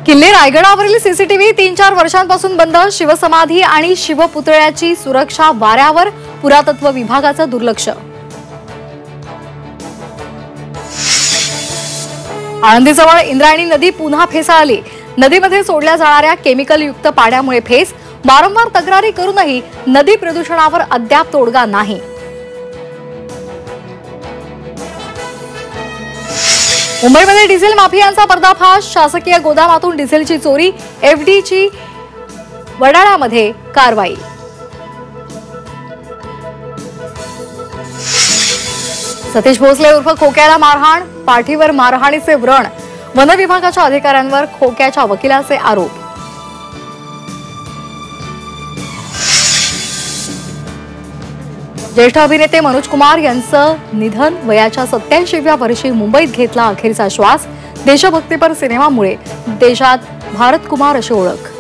किल्ले रायगडावरील सीसीटीव्ही 3-4 वर्षांपासून बंद. शिवसमाधी आणि शिवपुतळ्याची सुरक्षा वाऱ्यावर. पुरातत्व विभागाचं दुर्लक्ष. आळंदीजवळ इंद्रायणी नदी पुन्हा फेसाळली. नदीमध्ये सोडल्या जाणाऱ्या केमिकलयुक्त पाण्यामुळे फेस. वारंवार तक्रारी करूनही नदी प्रदूषणावर अद्याप तोडगा नाही. मुंबईमध्ये डिझेल माफियांचा पर्दाफाश. शासकीय गोदामातून डिझेलची चोरी. एफडीची वडाळ्यामध्ये कारवाई. सतीश भोसले उर्फ खोक्याला मारहाण. पाठीवर मारहाणीचे व्रण. वन विभागाच्या अधिकाऱ्यांवर खोक्याच्या वकिलाचे आरोप. ज्येष्ठ अभिनेते मनोज कुमार यांचं निधन. वयाच्या 87व्या वर्षी मुंबईत घेतला अखेरचा श्वास. देशभक्तीपर सिनेमामुळे देशात भारत कुमार अशी ओळख.